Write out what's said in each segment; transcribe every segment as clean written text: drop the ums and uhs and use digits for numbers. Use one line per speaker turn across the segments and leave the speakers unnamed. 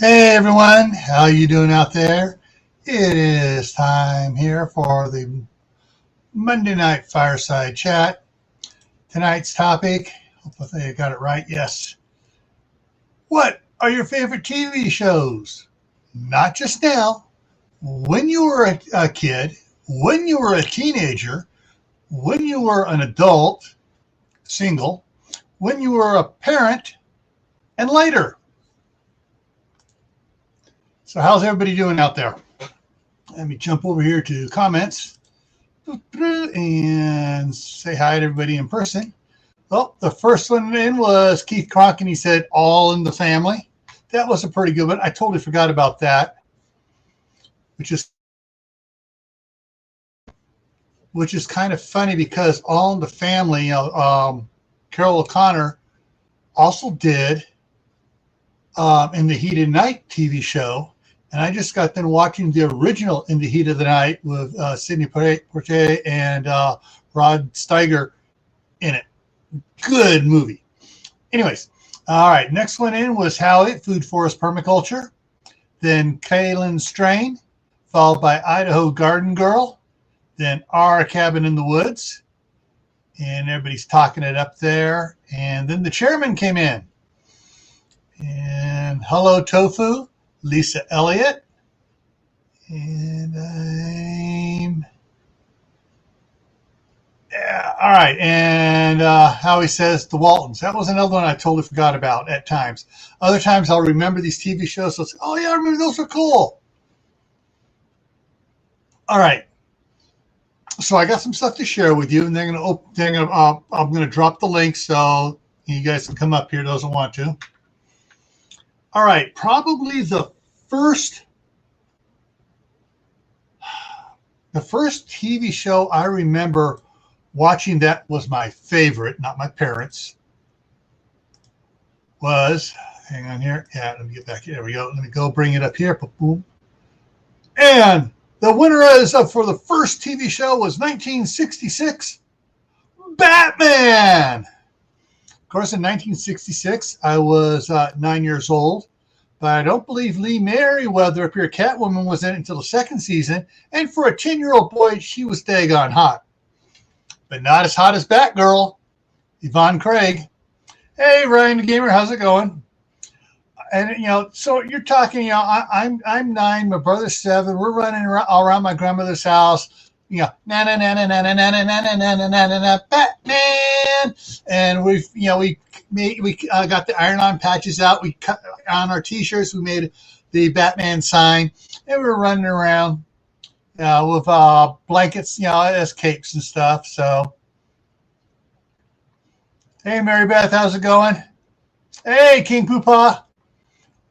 Hey everyone, how you doing out there? It is time here for the Monday night fireside chat. Tonight's topic, hopefully I got it right. Yes. What are your favorite TV shows? Not just now, when you were a kid, when you were a teenager, when you were an adult, single, when you were a parent, and later. So how's everybody doing out there? Let me jump over here to comments and say hi to everybody in person. Well, the first one in was Keith Kronk, and he said All in the Family. That was a pretty good one. I totally forgot about that, which is kind of funny because All in the Family, Carol O'Connor also did In the Heat of the Night TV show. And I just got done watching the original In the Heat of the Night with Sidney Poitier and Rod Steiger in it. Good movie. Anyways, all right. Next one in was Howie, Food Forest Permaculture. Then Kaylin Strain, followed by Idaho Garden Girl. Then Our Cabin in the Woods. And everybody's talking it up there. And then the chairman came in. And Hello Tofu. Lisa Elliott, and all right, and Howie says the Waltons. That was another one I totally forgot about at times. Other times I'll remember these TV shows. So oh yeah, I remember those were cool. All right, so I got some stuff to share with you, and I'm gonna drop the link so you guys can come up here. Those who want to. All right, probably the first TV show I remember watching that was my favorite, not my parents', was, hang on here. Yeah, let me get back here. There we go. Let me go bring it up here. Boom. And the winner for the first TV show was 1966, Batman. Of course, in 1966, I was 9 years old, but I don't believe Lee Merriweather up here, Catwoman, was in it until the second season. And for a 10-year-old boy, she was daggone hot, but not as hot as Batgirl, Yvonne Craig. Hey, Ryan the Gamer, how's it going? And so you're talking, I'm 9, my brother's 7. We're running all around my grandmother's house. Na na na na na na na na na na na na na Batman, and we got the iron-on patches out. We cut on our T-shirts. We made the Batman sign, and we were running around with blankets, as capes and stuff. So, hey, Mary Beth, how's it going? Hey, King Poopa.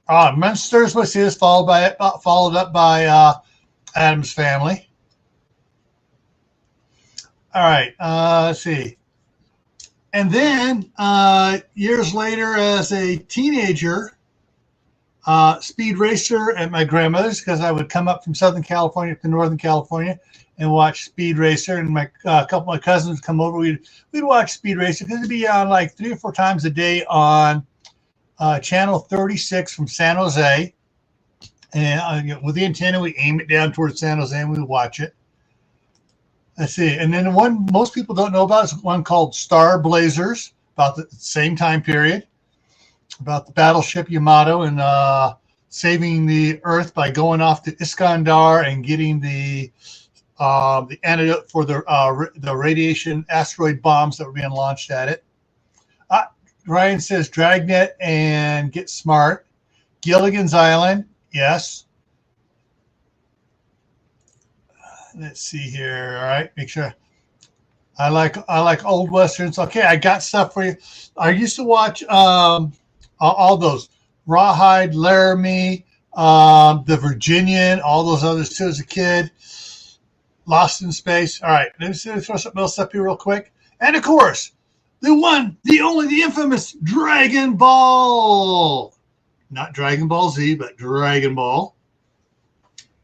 Munsters was his, followed up by Addams Family. All right, let's see. And then years later, as a teenager, Speed Racer at my grandmother's, because I would come up from Southern California to Northern California and watch Speed Racer. And a couple of my cousins would come over. We'd watch Speed Racer because it'd be on like 3 or 4 times a day on channel 36 from San Jose. And with the antenna, we aim it down towards San Jose and we watch it. Let's see. And then the one most people don't know about is one called Star Blazers, about the same time period, about the battleship Yamato and saving the Earth by going off to Iskandar and getting the antidote for the radiation asteroid bombs that were being launched at it. Ryan says Dragnet and Get Smart. Gilligan's Island, yes. Let's see here. All right, make sure. I like old westerns. Okay, I got stuff for you. I used to watch all those Rawhide, Laramie, the Virginian, all those others too as a kid. Lost in Space. All right, let me throw something else up here real quick. And of course, the one, the only, the infamous Dragon Ball. Not Dragon Ball Z, but Dragon Ball.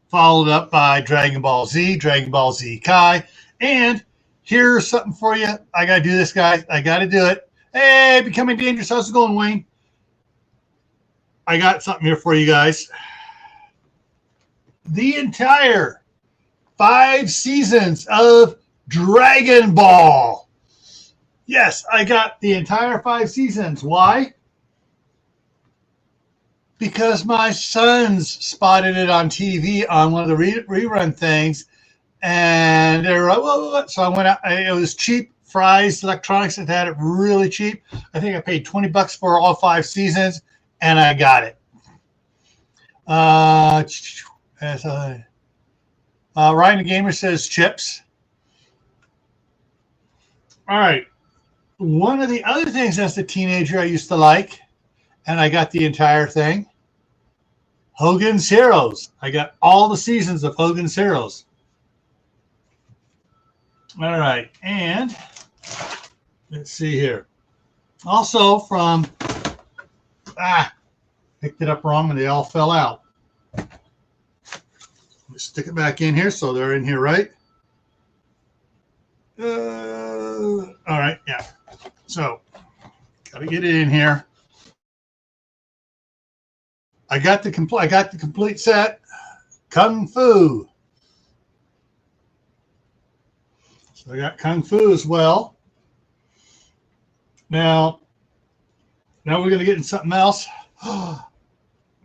Followed up by Dragon Ball Z, Dragon Ball Z Kai. And here's something for you. I got to do this, guys. I got to do it. Hey, Becoming Dangerous. How's it going, Wayne? I got something here for you guys. The entire 5 seasons of Dragon Ball. Yes, I got the entire 5 seasons. Why? Because my sons spotted it on TV on one of the rerun things, and they were like, whoa. So I went out. It was cheap. Fry's Electronics had it really cheap. I think I paid $20 for all 5 seasons, and I got it. Ryan the Gamer says chips. All right. One of the other things as a teenager I used to like, and I got the entire thing, Hogan's Heroes. I got all the seasons of Hogan's Heroes. All right. And let's see here. Also from, picked it up wrong and they all fell out. Let me stick it back in here so they're in here, right? All right, yeah. So, got to get it in here. I got the complete set, Kung Fu. So I got Kung Fu as well. Now we're going to get into something else.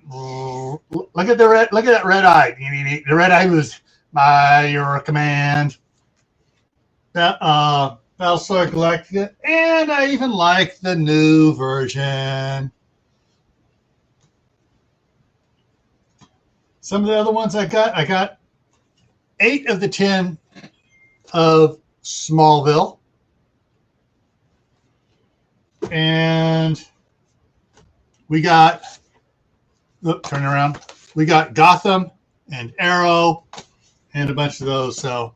Look at that red eye. The red eye was by your command. Battlestar Galactica, and I even like the new version. Some of the other ones I got 8 of the 10 of Smallville. And we got, turn around. We got Gotham and Arrow and a bunch of those. So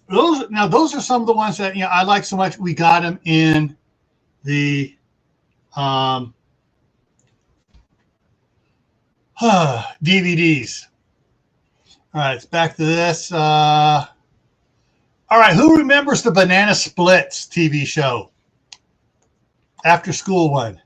those are some of the ones that I like so much. We got them in the DVDs. All right, it's back to this. All right, who remembers the Banana Splits TV show? After school one.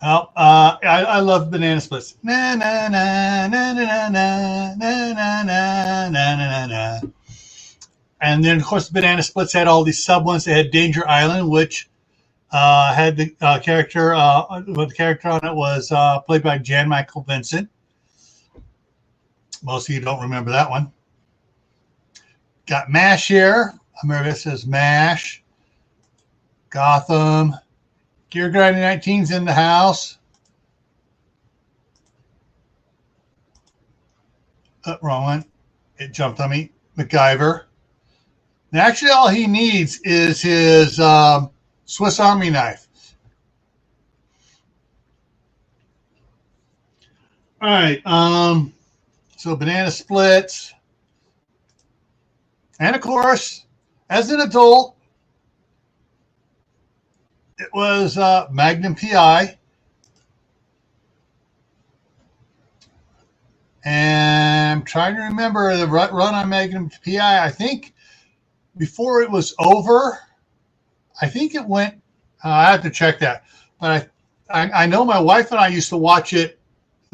Oh, I love Banana Splits. Na na na na na na na na na na na. And then, of course, the Banana Splits had all these sub ones. They had Danger Island, which had the character. The character on it was played by Jan Michael Vincent. Most of you don't remember that one. Got MASH here. America says MASH. Gotham. Gear Grinding 19's in the house. Wrong one. It jumped on me. MacGyver. And actually, all he needs is his Swiss Army knife. All right. So Banana Splits. And of course, as an adult, it was Magnum PI. And I'm trying to remember the run on Magnum PI. I think before it was over, I think it went, I have to check that. But I know my wife and I used to watch it,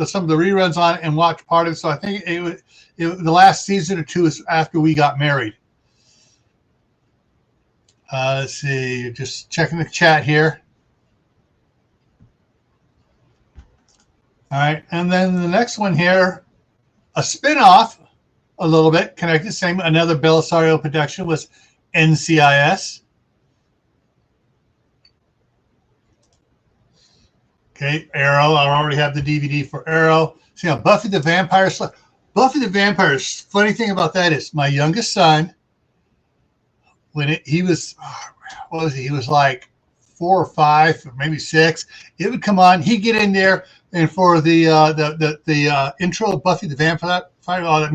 some of the reruns on it, and watch part of it. So I think the last season or two is after we got married. Let's see, just checking the chat here. All right, and then the next one here, a spin-off, a little bit connected, same, another Belisario production, was NCIS. Okay, Arrow, I already have the DVD for Arrow. So, Buffy the Vampire Slayer. Buffy the Vampire, funny thing about that is my youngest son, when he was, what was he? He was like 4 or 5, or maybe 6. It would come on. He'd get in there, and for the intro of Buffy the Vampire, that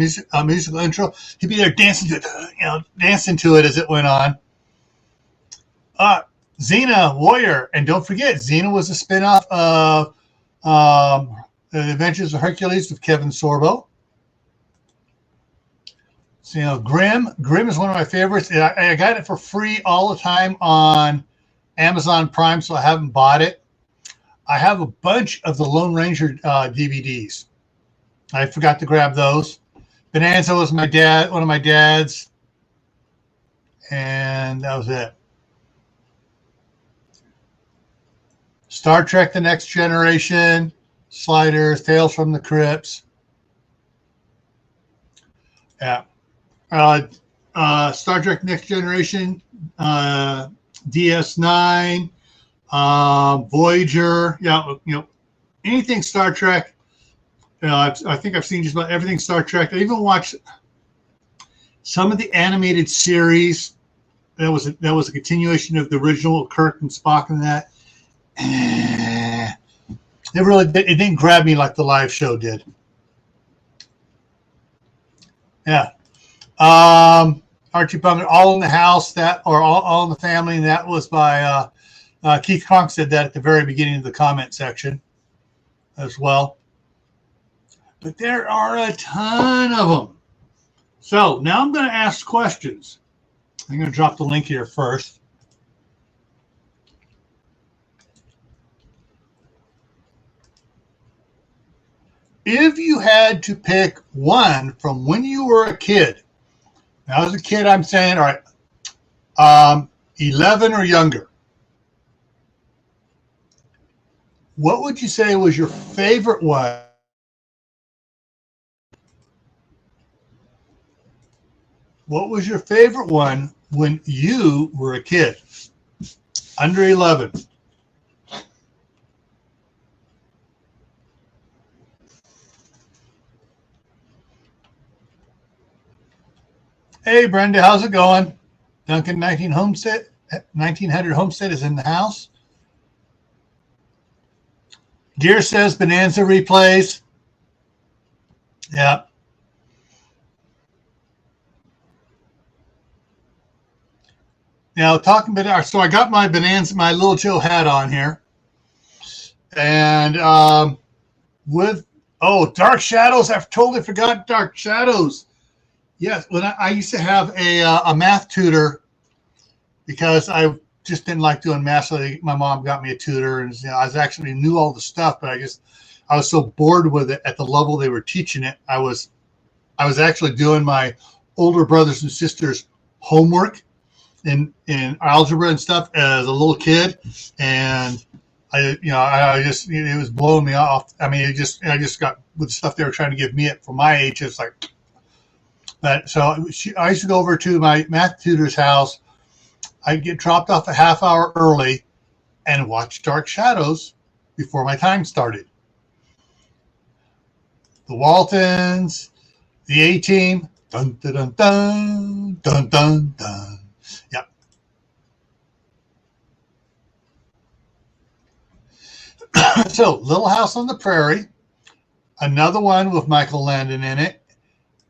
musical intro, he'd be there dancing to it, dancing to it as it went on. Xena Warrior, and don't forget, Xena was a spinoff of The Adventures of Hercules with Kevin Sorbo. So, Grimm is one of my favorites. I got it for free all the time on Amazon Prime, so I haven't bought it. I have a bunch of the Lone Ranger DVDs. I forgot to grab those. Bonanza was one of my dad's, and that was it. Star Trek: The Next Generation, Sliders, Tales from the Crypts. Yeah. Star Trek: Next Generation, DS9, Voyager. Yeah, anything Star Trek. I think I've seen just about everything Star Trek. I even watched some of the animated series. That was a continuation of the original Kirk and Spock and that. It didn't grab me like the live show did. Yeah. Archie Bunker, All in the House, All in the Family, and that was by Keith Kronk. Said that at the very beginning of the comment section as well. But there are a ton of them. So now I'm going to ask questions. I'm going to drop the link here first. If you had to pick one from when you were a kid, now as a kid, I'm saying, all right, 11 or younger, what would you say was your favorite one? What was your favorite one when you were a kid? Under 11. Hey, Brenda, how's it going? Duncan 1900 Homestead is in the house. Deer says Bonanza replays. Yeah. Now, talking about, so I got my Bonanza, my Little Joe hat on here. And Dark Shadows, I've totally forgot Dark Shadows. Yes, when I used to have a math tutor because I just didn't like doing math. So my mom got me a tutor, and I was actually knew all the stuff, but I was so bored with it at the level they were teaching it. I was actually doing my older brothers and sisters' homework in algebra and stuff as a little kid, and it was blowing me off. I mean, I just got with the stuff they were trying to give me for my age. It's like. But so I used to go over to my math tutor's house. I'd get dropped off a half hour early and watch Dark Shadows before my time started. The Waltons, the A-Team, dun dun dun dun dun dun dun. Yeah. So Little House on the Prairie, another one with Michael Landon in it.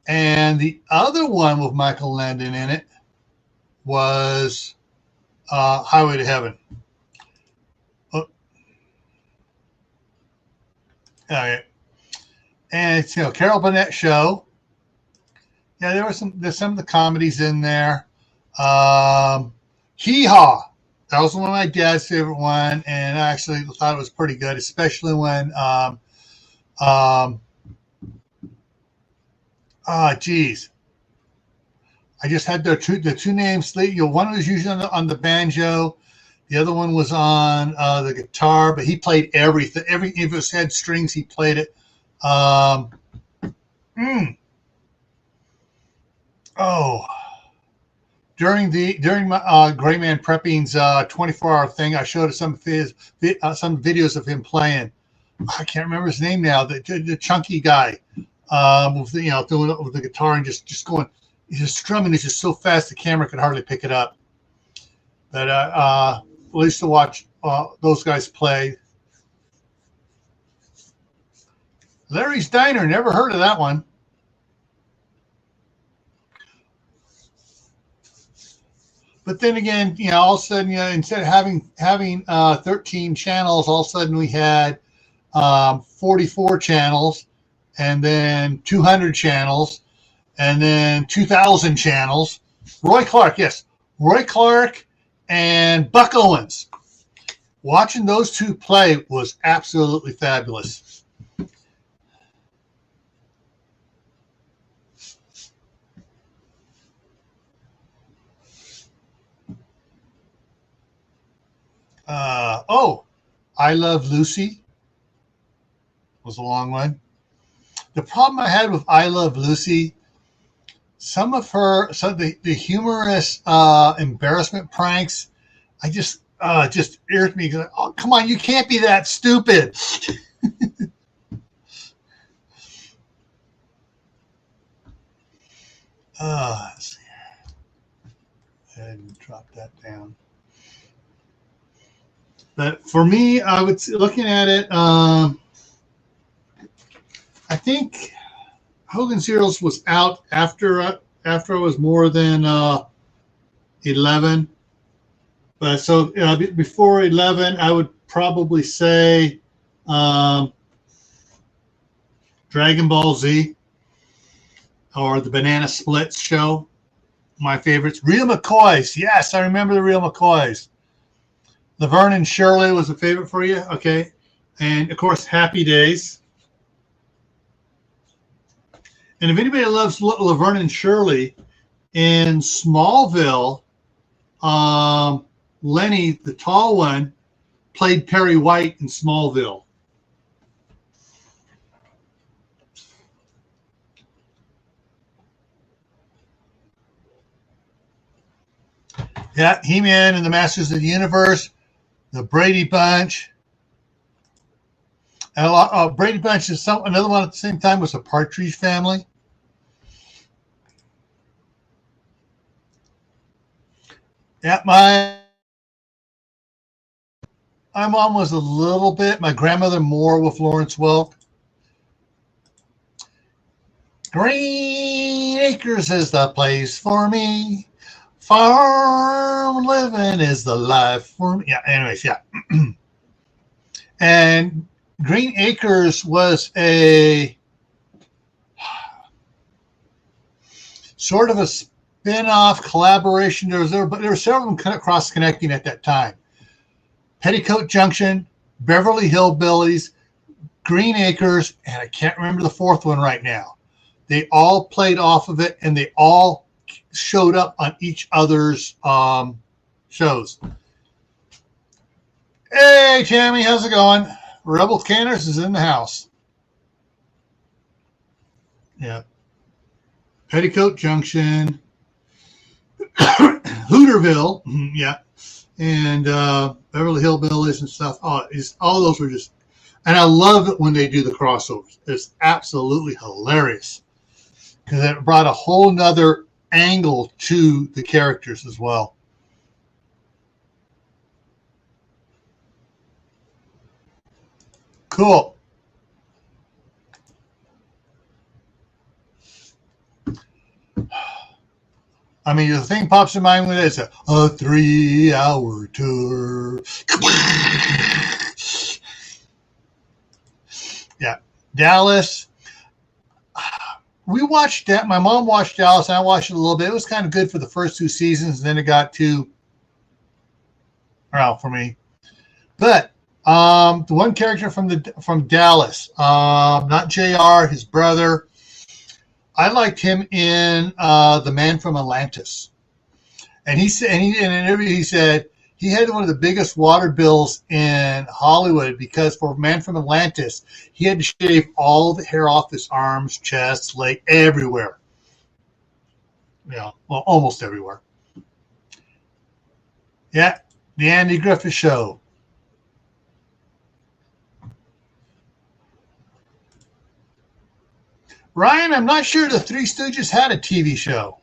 And the other one with Michael Landon in it was Highway to Heaven. And it's Carol Burnett Show. Yeah, there's some of the comedies in there. Hee Haw. That was one of my dad's favorite one, and I actually thought it was pretty good, especially when geez. I just had the two names. One was usually on the banjo. The other one was on the guitar, but he played everything. If it had strings, he played it. During my Gray Man Prepping's 24-hour thing, I showed some videos of him playing. I can't remember his name now. The chunky guy. Doing it with the guitar and just going, he's just strumming. He's just so fast the camera could hardly pick it up. But I used to watch those guys play. Larry's Diner, never heard of that one. But then again, all of a sudden, instead of having 13 channels, all of a sudden we had 44 channels. And then 200 channels, and then 2000 channels. Roy Clark, yes. Roy Clark and Buck Owens. Watching those two play was absolutely fabulous. I Love Lucy was a long one. The problem I had with I Love Lucy, some of the humorous embarrassment pranks, I just irritated me. Oh, come on, you can't be that stupid. Let's see. Go ahead and drop that down. But for me, I would say, looking at it, I think Hogan's Heroes was out after I was more than 11. But so before 11, I would probably say Dragon Ball Z or the Banana Splits show. My favorites. Real McCoys. Yes, I remember the Real McCoys. Laverne and Shirley was a favorite for you. Okay. And, of course, Happy Days. And if anybody loves Laverne and Shirley, in Smallville, Lenny, the tall one, played Perry White in Smallville. Yeah, He-Man and the Masters of the Universe, the Brady Bunch. And Brady Bunch is another one at the same time was a Partridge Family. Yeah, my mom was a little bit, my grandmother more with Lawrence Welk. Green Acres is the place for me. Farm living is the life for me. Yeah, anyways, yeah. And Green Acres was a sort of a spin-off collaboration. There were several of them cross-connecting at that time. Petticoat Junction, Beverly Hillbillies, Green Acres, and I can't remember the fourth one right now. They all played off of it, and they all showed up on each other's shows. Hey, Tammy, how's it going? Rebel Canners is in the house. Yeah. Petticoat Junction, Hooterville, yeah, and Beverly Hillbillies and stuff. Oh, all those were just, and I love it when they do the crossovers. It's absolutely hilarious because it brought a whole nother angle to the characters as well. Cool. I mean, the thing pops in mind when it's a 3-hour tour. Yeah, Dallas. We watched that. My mom watched Dallas, and I watched it a little bit. It was kind of good for the first 2 seasons, and then it got too, for me. But the one character from Dallas, not JR, his brother, I liked him in The Man from Atlantis. And he said, in an interview, he said he had one of the biggest water bills in Hollywood because for Man from Atlantis, he had to shave all the hair off his arms, chest, leg, everywhere. Yeah, well, almost everywhere. Yeah, the Andy Griffith Show. Ryan, I'm not sure the Three Stooges had a TV show.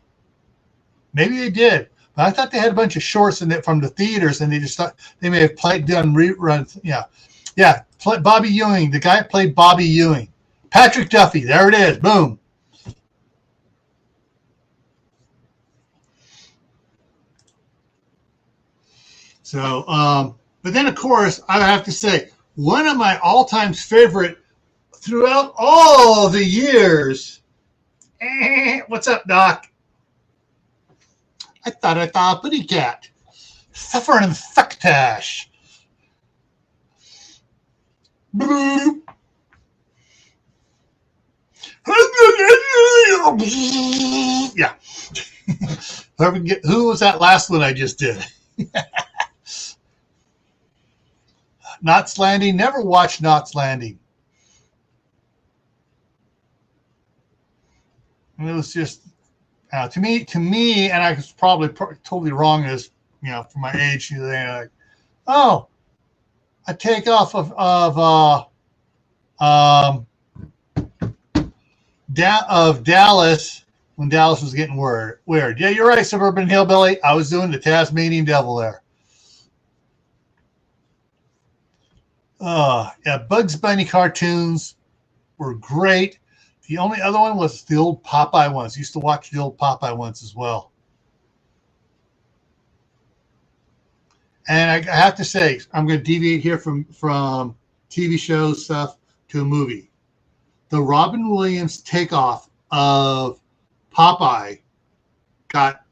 Maybe they did. But I thought they had a bunch of shorts in it from the theaters, and they just thought they may have done reruns. Yeah. Yeah. Bobby Ewing. The guy played Bobby Ewing. Patrick Duffy. There it is. Boom. So, but then, of course, I have to say, one of my all-time favorite throughout all the years, What's up, Doc? I thought I saw a pretty cat. Suffering infectash. Yeah. Who was that last one I just did? Knots Landing. Never watched Knots Landing. And it was just to me, and I was probably totally wrong as for my age. Like, oh, a takeoff of Dallas when Dallas was getting weird. Yeah, you're right, Suburban Hillbilly. I was doing the Tasmanian Devil there. Yeah, Bugs Bunny cartoons were great. The only other one was the old Popeye ones. Used to watch the old Popeye ones as well. And I have to say, I'm going to deviate here from TV shows stuff to a movie. The Robin Williams takeoff of Popeye got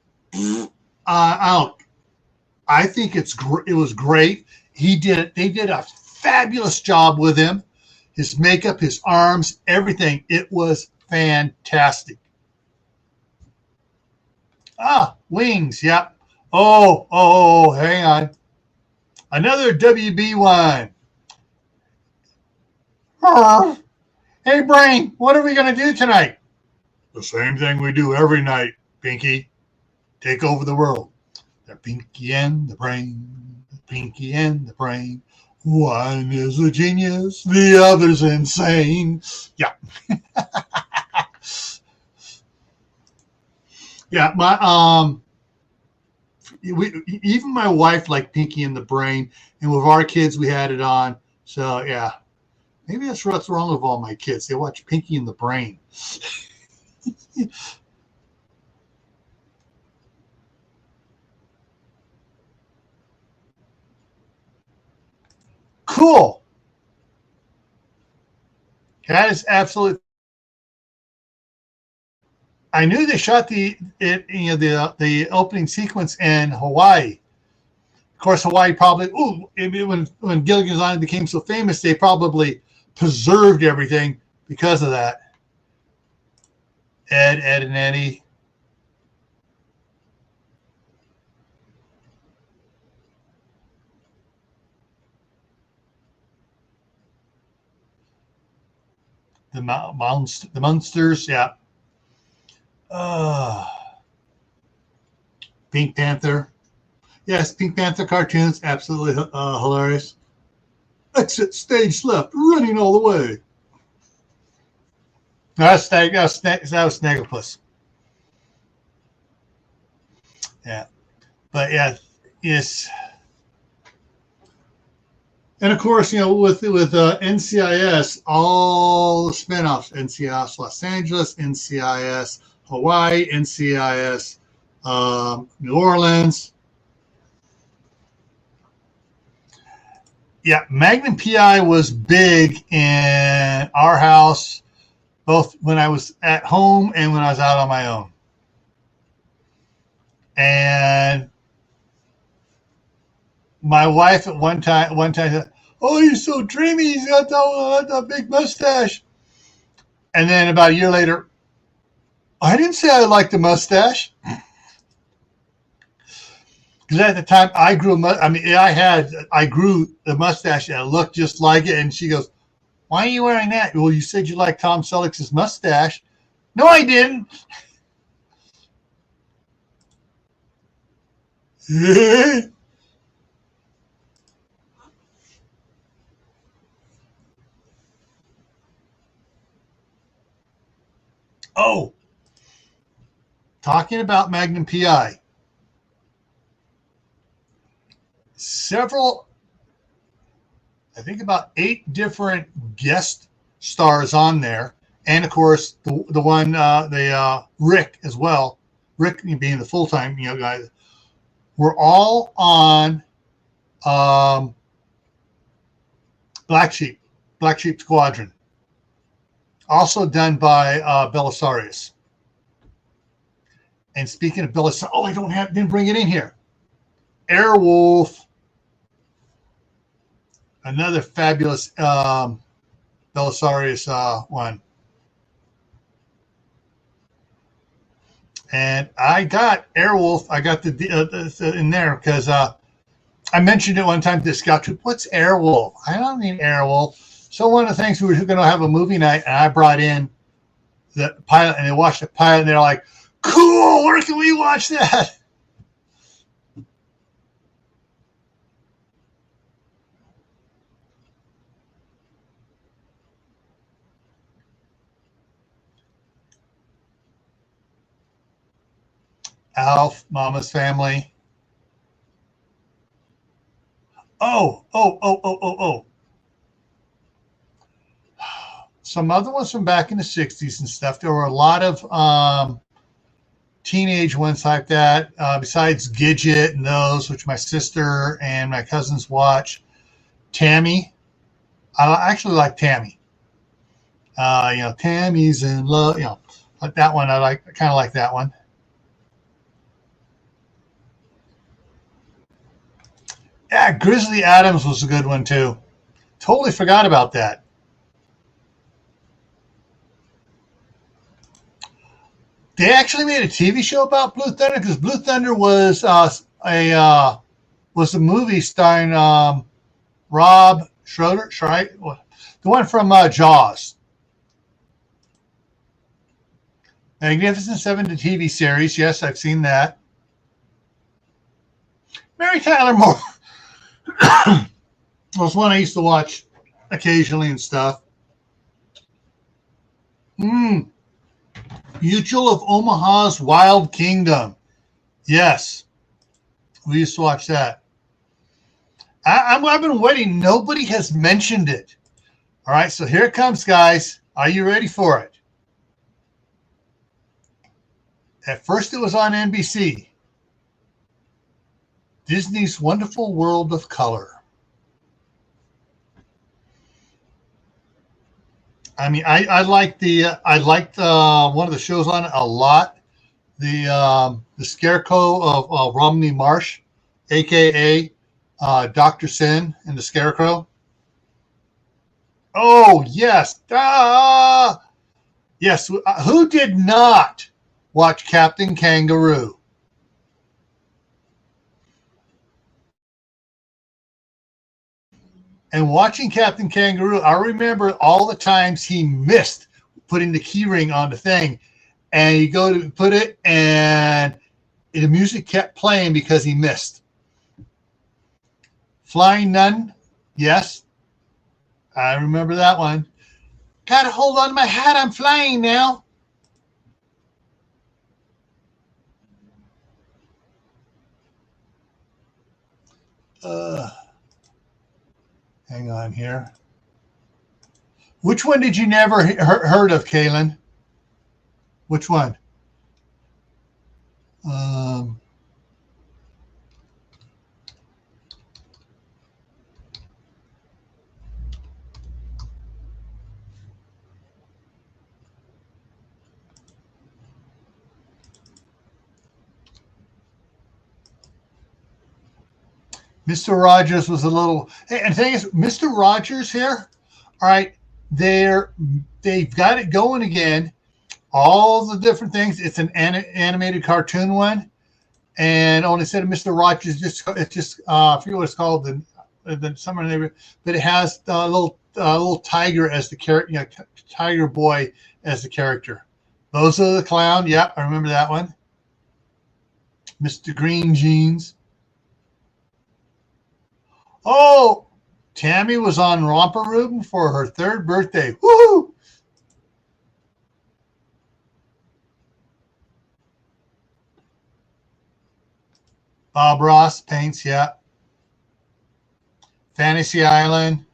out. I think it was great. They did a fabulous job with him. His makeup, his arms, everything. It was fantastic. Wings. Yep. Oh, hang on. Another WB one. Hey, Brain, what are we going to do tonight? The same thing we do every night, Pinky. Take over the world. The Pinky and the Brain. The Pinky and the Brain. One is a genius, the other's insane. Yeah. Yeah, even my wife liked Pinky and the Brain, and with our kids, we had it on. So, yeah. Maybe that's what's wrong with all my kids. They watch Pinky and the Brain. Cool. That is absolutely. I knew they shot the opening sequence in Hawaii. Of course, Hawaii probably. When Gilligan's Island became so famous, they probably preserved everything because of that. Ed, and Eddie. The Munsters, yeah. Pink Panther. Yes, Pink Panther cartoons, absolutely hilarious. Exit stage left, running all the way. That was Snagglepuss. Yeah. But yeah, yes. And of course, with NCIS, all the spinoffs, NCIS Los Angeles, NCIS Hawaii, NCIS New Orleans. Yeah, Magnum PI was big in our house, both when I was at home and when I was out on my own. And my wife at one time said, "Oh, he's so dreamy. He's got that big mustache." And then about a year later, I didn't say I liked the mustache. Because at the time I grew I grew the mustache and it looked just like it. And she goes, "Why are you wearing that?" "Well, you said you liked Tom Selleck's mustache." "No, I didn't." Oh, talking about Magnum PI. I think about 8 different guest stars on there. And of course, the one, Rick as well. Rick being the full-time, guy. We're all on Black Sheep Squadron. Also done by Belisarius. And speaking of Belisarius, oh, didn't bring it in here. Airwolf, another fabulous Belisarius one. And I got Airwolf. I got the in there because I mentioned it one time to Scout Troop. What's Airwolf? I don't need Airwolf. So one of the things, we were going to have a movie night, and I brought in the pilot, and they watched the pilot, and they're like, cool, where can we watch that? Alf, Mama's Family. Oh. Some other ones from back in the 60s and stuff. There were a lot of teenage ones like that, besides Gidget and those, which my sister and my cousins watch. Tammy. I actually like Tammy. Tammy's in love. Like that one. I kind of like that one. Yeah, Grizzly Adams was a good one too. Totally forgot about that. They actually made a TV show about Blue Thunder, because Blue Thunder was a movie starring Rob Schroeder, right? The one from Jaws. Magnificent Seven, the TV series. Yes, I've seen that. Mary Tyler Moore was one I used to watch occasionally and stuff. Mutual of Omaha's Wild Kingdom. Yes, we used to watch that. I've been waiting. Nobody has mentioned it. All right, so here it comes, guys. Are you ready for it? At first, it was on NBC. Disney's Wonderful World of Color. I mean, I liked one of the shows on it a lot. The Scarecrow of Romney Marsh, aka Dr. Sin and the Scarecrow. Oh yes, yes. Who did not watch Captain Kangaroo? And watching Captain Kangaroo, I remember all the times he missed putting the key ring on the thing. And you go to put it, and the music kept playing because he missed. Flying Nun, yes. I remember that one. Got to hold on to my hat. I'm flying now. Hang on here. Which one did you never heard of, Kaylin? Which one? Mr. Rogers was a little. Hey, and the thing is, Mr. Rogers here, all right, they've got it going again. All the different things. It's an animated cartoon one, and only instead of Mr. Rogers, it's just I forget what it's called. The summer neighbor, but it has a little tiger as the character, tiger boy as the character. Those are the clown. Yeah, I remember that one. Mr. Green Jeans. Oh, Tammy was on Romper Room for her 3rd birthday. Woohoo! Bob Ross paints, yeah. Fantasy Island.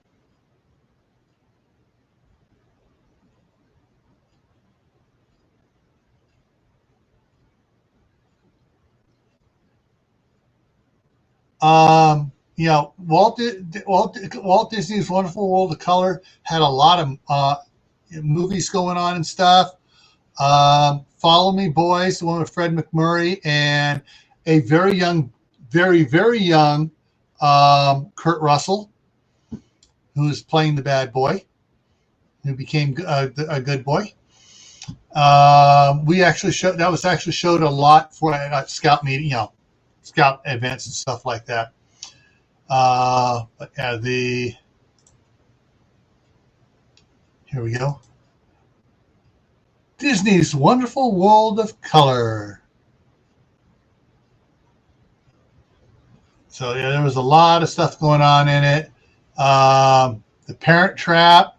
Walt Disney's Wonderful World of Color had a lot of movies going on and stuff. Follow Me Boys, the one with Fred McMurray, and a very young, very young Kurt Russell, who is playing the bad boy, who became a good boy. We actually showed that was actually showed a lot for scout meeting, scout events and stuff like that. But yeah, here we go. Disney's Wonderful World of Color. So yeah, there was a lot of stuff going on in it. The Parent Trap,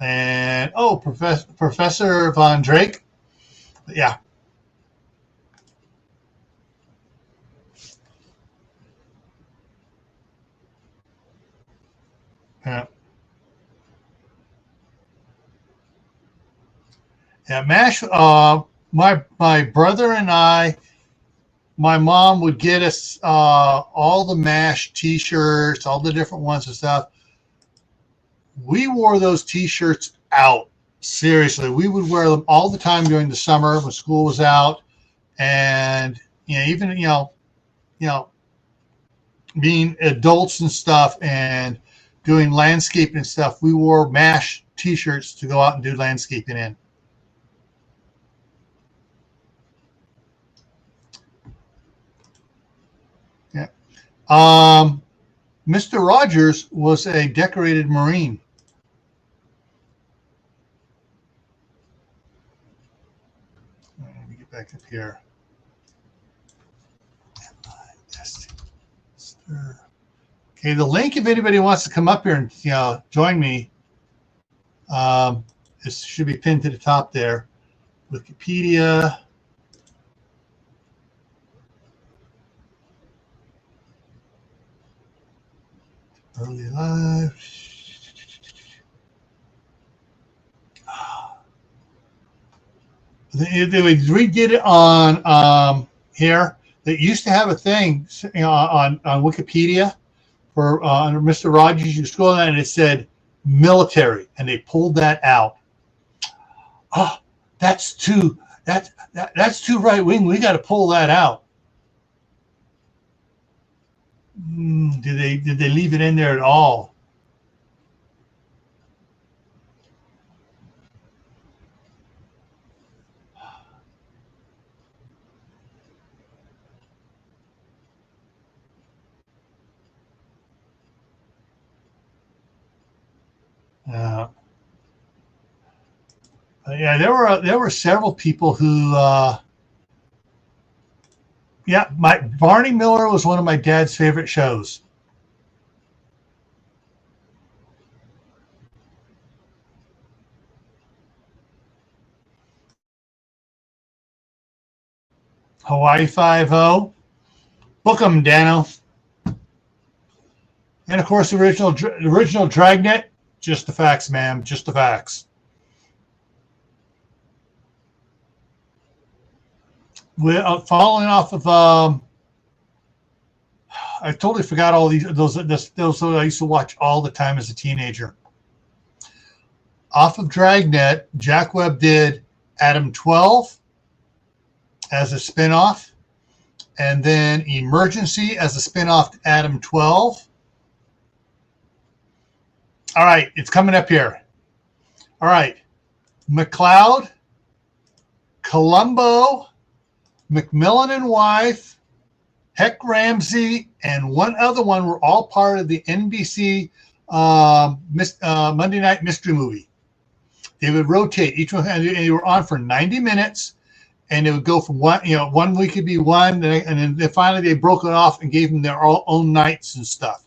and Professor Von Drake. Yeah. Yeah. Yeah, MASH. My brother and I, my mom would get us all the MASH T-shirts, all the different ones and stuff. We wore those T-shirts out. Seriously, we would wear them all the time during the summer when school was out, and even being adults and stuff and doing landscaping and stuff, we wore MASH T-shirts to go out and do landscaping in. Yeah. Mr. Rogers was a decorated Marine. Let me get back up here. Okay, the link, if anybody wants to come up here and join me, this should be pinned to the top there. Wikipedia. Early life. They redid it on here. They used to have a thing on Wikipedia for under Mr. Rogers. You scroll down and it said military, and they pulled that out. Oh, that's too right wing. We got to pull that out. Did they leave it in there at all? Yeah, there were several people who. Barney Miller was one of my dad's favorite shows. Hawaii Five-0. Book 'em, Dano. And of course, the original Dragnet. Just the facts, ma'am. Just the facts. Following off of, I totally forgot all those I used to watch all the time as a teenager. Off of Dragnet, Jack Webb did Adam 12 as a spinoff, and then Emergency as a spinoff to Adam 12. All right, it's coming up here. All right, McCloud, Columbo, McMillan and Wife, Heck Ramsey, and one other one were all part of the NBC Monday Night Mystery Movie. They would rotate each one, and they were on for 90 minutes, and it would go from one week could be one, and then finally they broke it off and gave them their own nights and stuff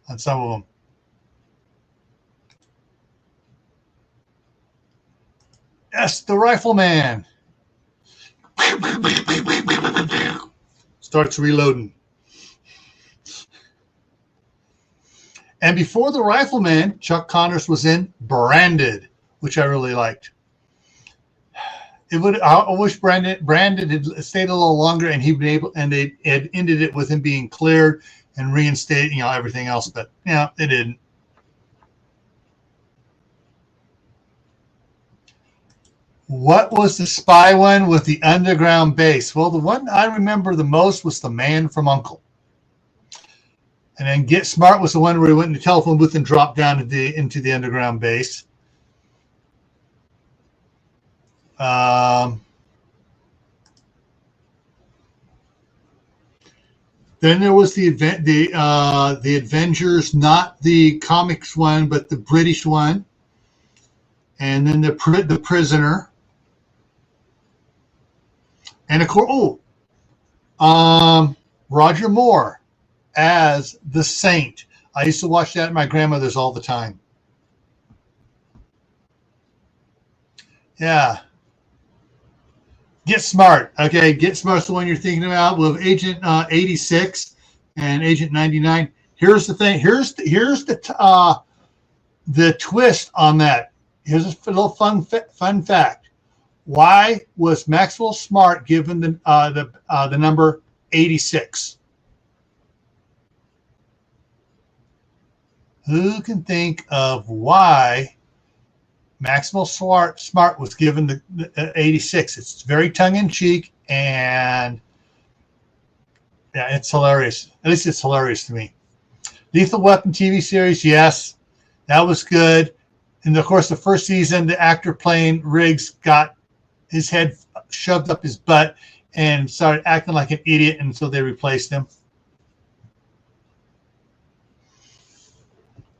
on some of them. Yes, the Rifleman. Starts reloading. And before the Rifleman, Chuck Connors was in Branded, which I really liked. I wish Branded had stayed a little longer, and he'd been able, and they had ended it with him being cleared and reinstated, everything else. But they didn't. What was the spy one with the underground base? Well, the one I remember the most was The Man from U.N.C.L.E. And then Get Smart was the one where he went in the telephone booth and dropped down into the underground base. Then there was the Avengers, not the comics one, but the British one. And then the Prisoner. And of course, Roger Moore as the Saint. I used to watch that at my grandmother's all the time. Yeah. Get Smart. Okay, Get Smart's the one you're thinking about with Agent 86 and Agent 99. Here's the thing. Here's the twist on that. Here's a little fun fact. Why was Maxwell Smart given the number 86? Who can think of why Maxwell Smart was given the 86? It's very tongue-in-cheek, and yeah, it's hilarious. At least it's hilarious to me. Lethal Weapon TV series, yes, that was good. And of course, the first season, the actor playing Riggs got his head shoved up his butt and started acting like an idiot, and so they replaced him.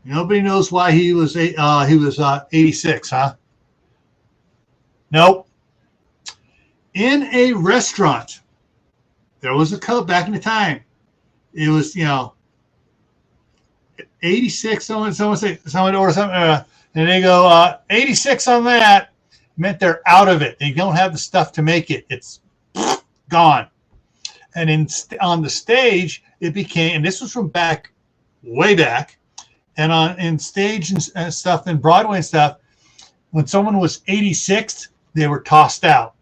Nobody knows why he was 86, huh? Nope. In a restaurant, there was a code back in the time. It was 86. Someone order something, and they go 86 on that. Meant they're out of it. They don't have the stuff to make it. It's gone. And on the stage, it became, and this was from way back. And in stage and stuff, and Broadway and stuff, when someone was 86th, they were tossed out.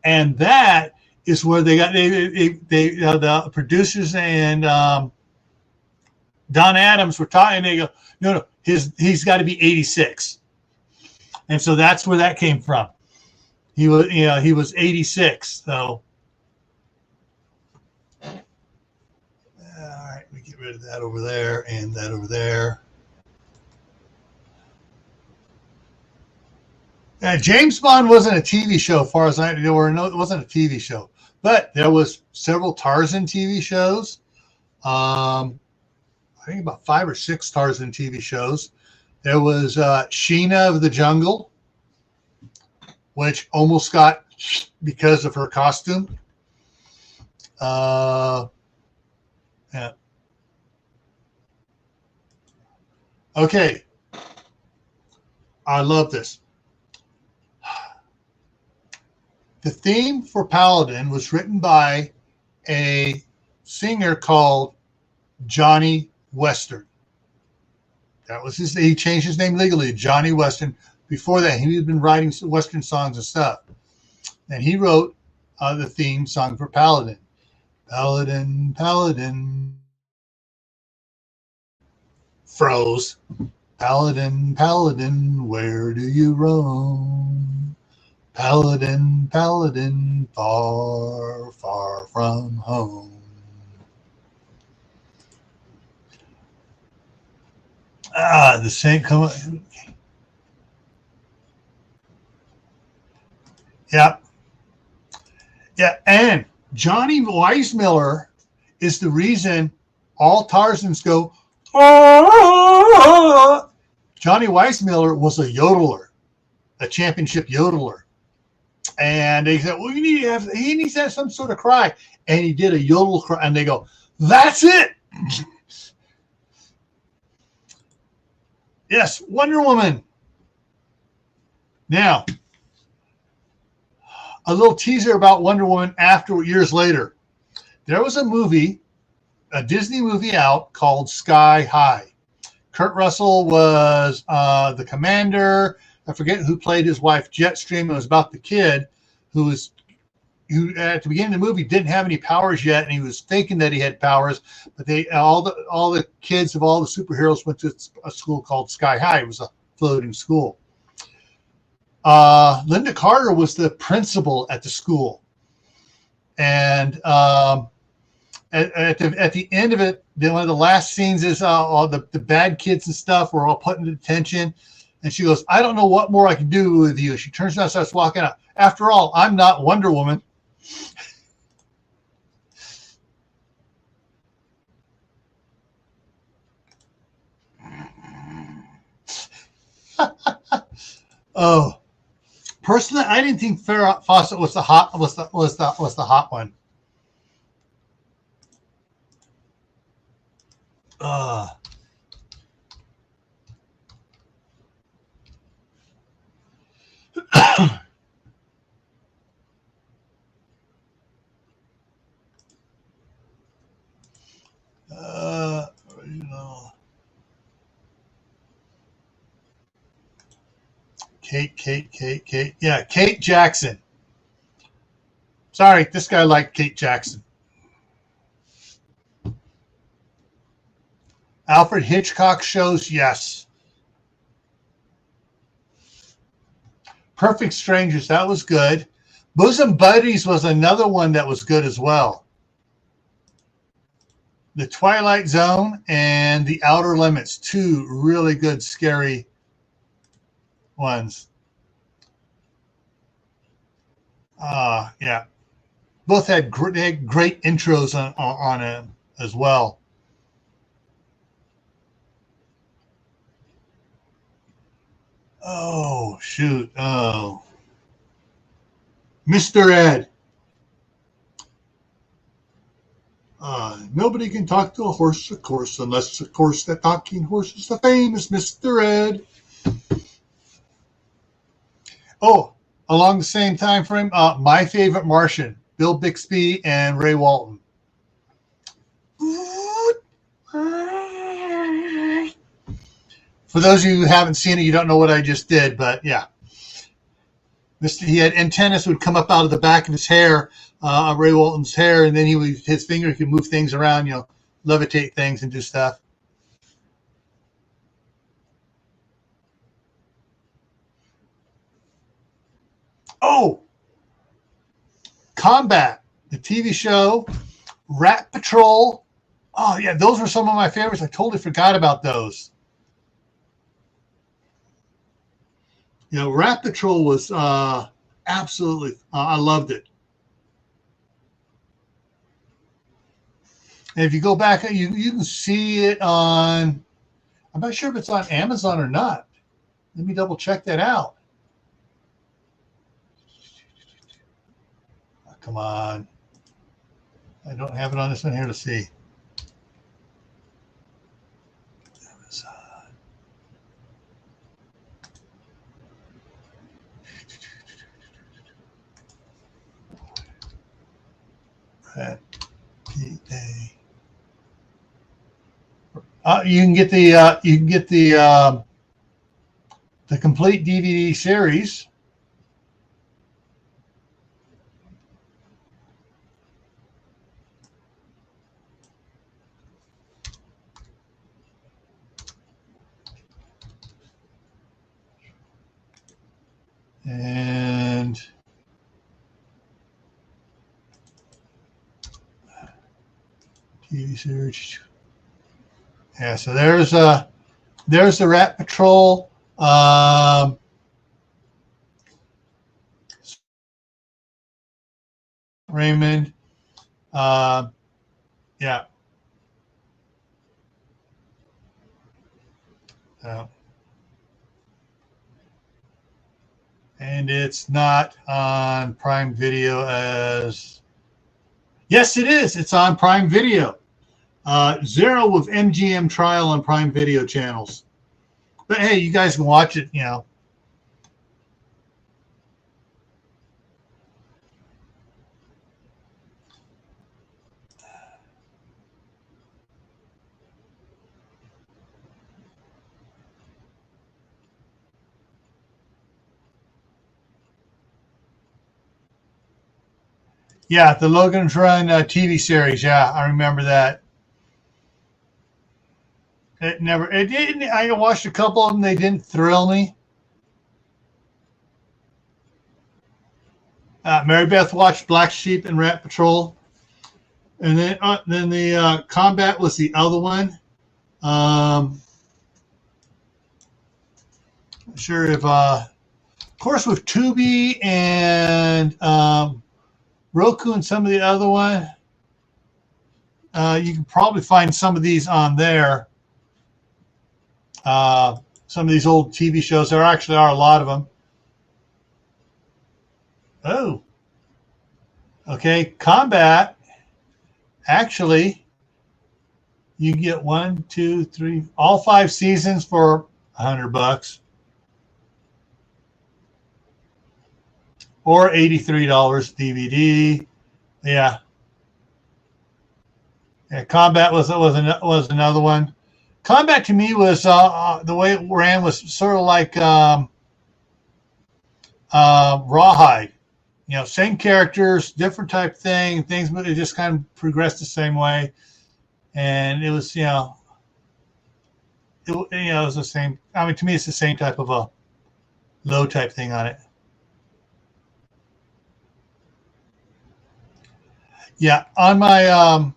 And that is where they got the producers and Don Adams were talking. And they go, no, he's got to be 86. And so that's where that came from. He was 86. So. Get rid of that over there and that over there. James Bond wasn't a TV show, as far as I know. It wasn't a TV show, but there was several Tarzan TV shows. I think about 5 or 6 Tarzan TV shows. There was Sheena of the Jungle, which almost got because of her costume. Yeah. Okay. I love this. The theme for Paladin was written by a singer called Johnny Western. That was he changed his name legally, Johnny Western. Before that, he had been writing Western songs and stuff. And he wrote the theme song for Paladin. Paladin, Paladin. Froze. Paladin, Paladin, where do you roam? Paladin, Paladin, far, far from home. The same come. Yeah. Yeah, and Johnny Weissmuller is the reason all Tarzans go, oh! Johnny Weissmuller was a yodeler, a championship yodeler. And they said, well, he needs to have some sort of cry. And he did a yodel cry. And they go, that's it. Yes, Wonder Woman. Now, a little teaser about Wonder Woman years later. There was a Disney movie out called Sky High. Kurt Russell was the commander. I forget who played his wife, Jetstream. It was about the kid who at the beginning of the movie didn't have any powers yet, and he was thinking that he had powers. But all the kids of all the superheroes went to a school called Sky High. It was a floating school. Linda Carter was the principal at the school. And at the end of it, one of the last scenes is all the bad kids and stuff were all put into detention. And she goes, I don't know what more I can do with you. She turns around and starts walking out. After all, I'm not Wonder Woman. Oh, personally, I didn't think Farrah Fawcett was the hot one. Uh, original. Kate. Yeah, Kate Jackson. Sorry, this guy liked Kate Jackson. Alfred Hitchcock shows, yes. Perfect Strangers, that was good. Bosom Buddies was another one that was good as well. The Twilight Zone and The Outer Limits, two really good, scary ones. Yeah. Both had great intros on them as well. Oh, shoot. Oh. Mr. Ed. Nobody can talk to a horse, of course, unless, of course, that talking horse is the famous Mr. Ed. Oh, along the same time frame, My Favorite Martian, Bill Bixby and Ray Walton. For those of you who haven't seen it, you don't know what I just did, but yeah. He had antennas would come up out of the back of his hair, Ray Walton's hair, and then his finger could move things around, levitate things and do stuff. Oh, Combat, the TV show, Rat Patrol. Oh, yeah, those were some of my favorites. I totally forgot about those. Rat Patrol was absolutely, I loved it. And if you go back, you can see it on, I'm not sure if it's on Amazon or not. Let me double check that out. Oh, come on. I don't have it on this one here to see. You can get the complete DVD series. And TV series. Yeah, so there's the Rat Patrol. Raymond. Yeah. And it's not on Prime Video as... Yes, it is. It's on Prime Video. Zero with MGM Trial on Prime Video channels. But hey, you guys can watch it, Yeah, the Logan's Run TV series. Yeah, I remember that. It didn't. I watched a couple of them. They didn't thrill me. Mary Beth watched Black Sheep and Rat Patrol. And then the Combat was the other one. Not sure if, of course, with Tubi and Roku and some of the other one, you can probably find some of these on there. Some of these old TV shows. There actually are a lot of them. Oh, okay. Combat. Actually, you get 1, 2, 3, all 5 seasons for $100 or $83 DVD. Yeah. Yeah, Combat was another one. Combat to me was the way it ran was sort of like Rawhide. You know, same characters, different type thing. Things, but it just kind of progressed the same way, and it was it was the same. I mean, to me, it's the same type of a low type thing on it. Yeah, on my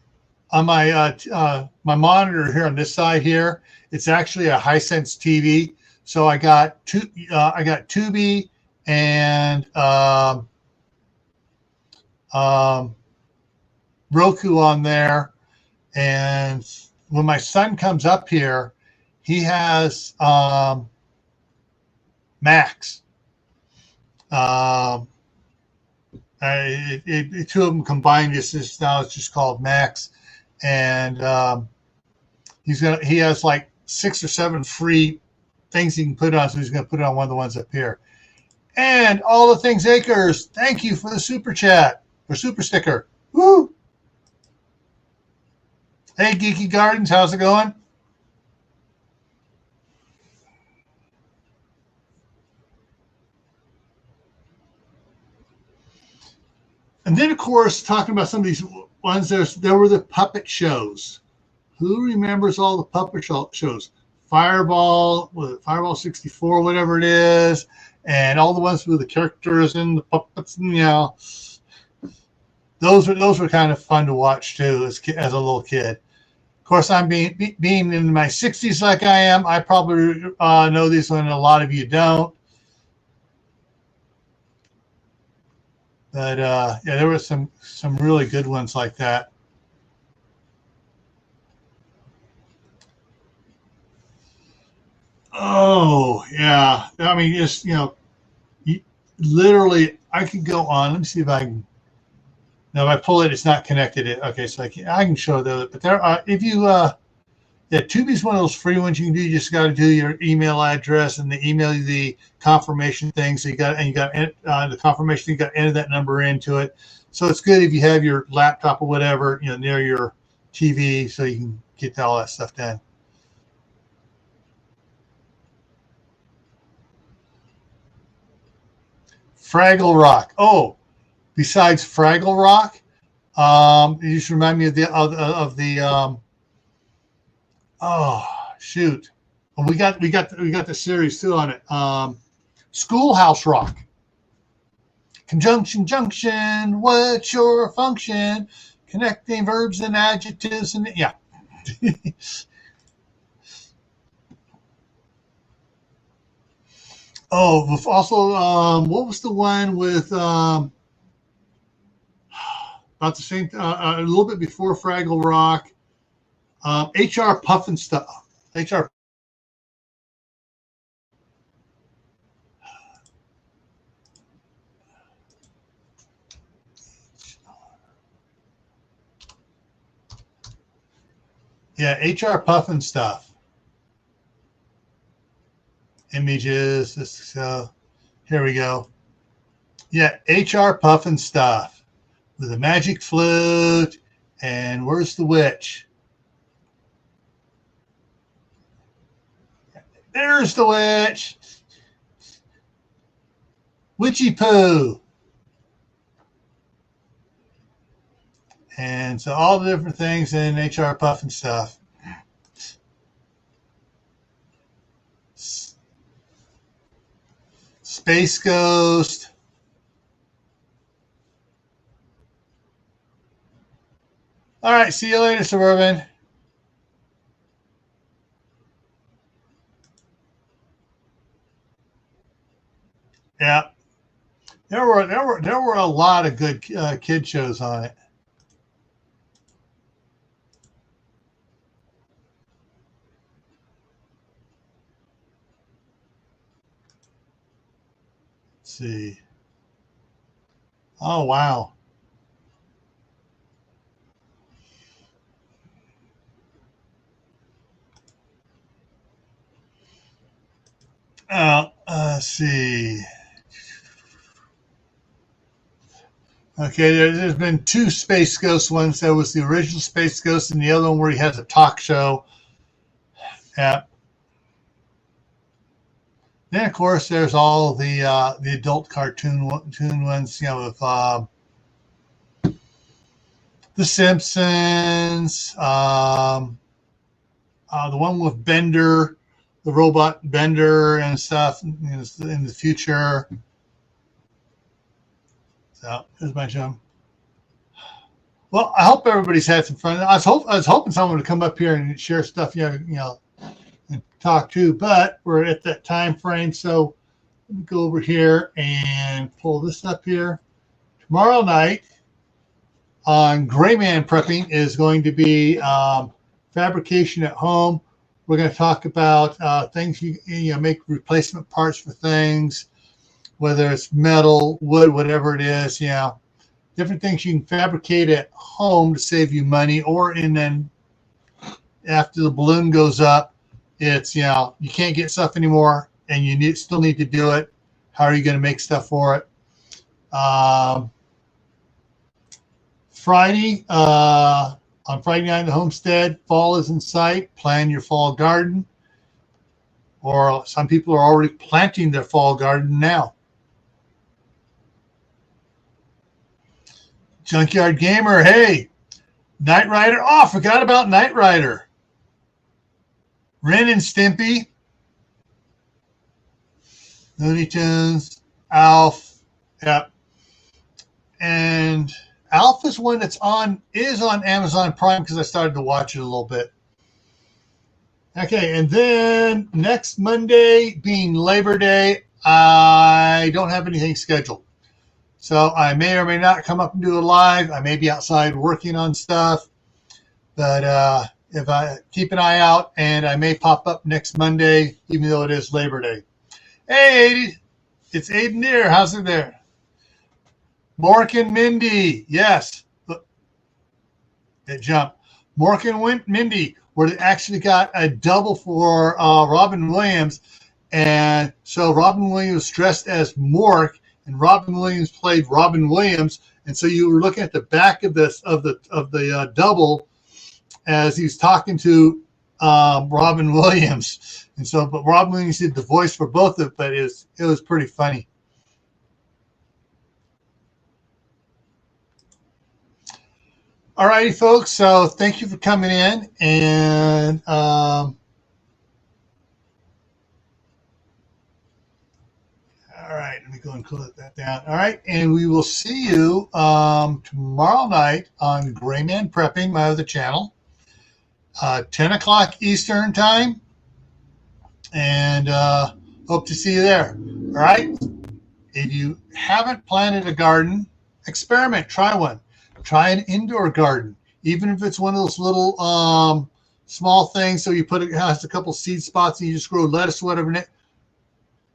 monitor here on this side here, it's actually a Hisense TV. So I got Tubi and Roku on there. And when my son comes up here, he has Max. Two of them combined. This now it's just called Max, and he has like 6 or 7 free things he can put on. So he's going to put it on one of the ones up here. And all the things Acres. Thank you for the super chat or super sticker. Woo! Hey, Geeky Gardens, how's it going? And then, of course, talking about some of these ones, there were the puppet shows. Who remembers all the puppet shows? Fireball 64, whatever it is, and all the ones with the characters and the puppets, and those were kind of fun to watch too as a little kid. Of course, I'm being in my 60s like I am. I probably know these ones, and a lot of you don't. But yeah, there were some really good ones like that. Oh yeah, I mean, just literally, I could go on. Let me see if I can. Now, if I pull it, it's not connected. Okay, so I can show those. But there are, if you yeah, Tubi's one of those free ones you can do. You just got to do your email address and they email you the confirmation thing. So you got the confirmation. You got to enter that number into it. So it's good if you have your laptop or whatever near your TV, so you can get all that stuff done. Fraggle Rock. Oh, besides Fraggle Rock, you just remind me of the oh shoot. Well, we got the series too on it. Schoolhouse Rock. Conjunction junction. What's your function? Connecting verbs and adjectives and yeah. Oh, also, what was the one with about the same, a little bit before Fraggle Rock, HR Puffin Stuff. HR. Yeah, HR Puffin Stuff. Images. Here we go. Yeah, HR Puffin Stuff with a magic flute. And where's the witch? There's the witch. Witchy Poo. And so all the different things in HR Puffin Stuff. Space Ghost. All right. See you later, Suburban. Yeah. There were a lot of good kid shows on it. Let's see. Oh wow. Let's see. Okay, there's been two Space Ghost ones. There was the original Space Ghost and the other one where he has a talk show. Yeah. Then of course there's all the adult cartoon ones, you know, with The Simpsons, the one with Bender, the robot Bender and stuff in the future. So here's my show. Well, I hope everybody's had some fun. I was hoping someone would come up here and share stuff, you know, and talk to, but we're at that time frame. So let me go over here and pull this up here. Tomorrow night on Gray Man Prepping is going to be fabrication at home. We're going to talk about things you know, make replacement parts for things, whether it's metal, wood, whatever it is, you know, different things you can fabricate at home to save you money, and then after the balloon goes up, it's, you know, you can't get stuff anymore and you still need to do it. How are you going to make stuff for it? Friday, on Friday night at the Homestead, fall is in sight. Plan your fall garden. Or some people are already planting their fall garden now. Junkyard Gamer, hey, Knight Rider. Oh, forgot about Knight Rider. Ren and Stimpy. Looney Tunes. Alf. Yep. And Alf is one that's on Amazon Prime because I started to watch it a little bit. Okay, and then next Monday, being Labor Day, I don't have anything scheduled. So I may or may not come up and do a live. I may be outside working on stuff. But if I keep an eye out, and I may pop up next Monday, even though it is Labor Day. Hey, it's Aiden there. How's it there? Mork and Mindy, yes. It jumped. Mork and Mindy, where they actually got a double for Robin Williams. And so Robin Williams dressed as Mork, and Robin Williams played Robin Williams. And so you were looking at the back of the double as he was talking to Robin Williams. And so, but Robin Williams did the voice for both of it, but it was pretty funny. All righty, folks. So thank you for coming in. And all right, let me go and close that down. All right, and we will see you tomorrow night on Gray Man Prepping, my other channel, 10 o'clock Eastern time. And hope to see you there. All right. If you haven't planted a garden, experiment. Try one. Try an indoor garden, even if it's one of those little small things. So you it has a couple seed spots and you just grow lettuce, whatever in it.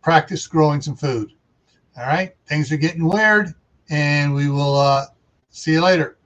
Practice growing some food. All right. Things are getting weird, and we will see you later.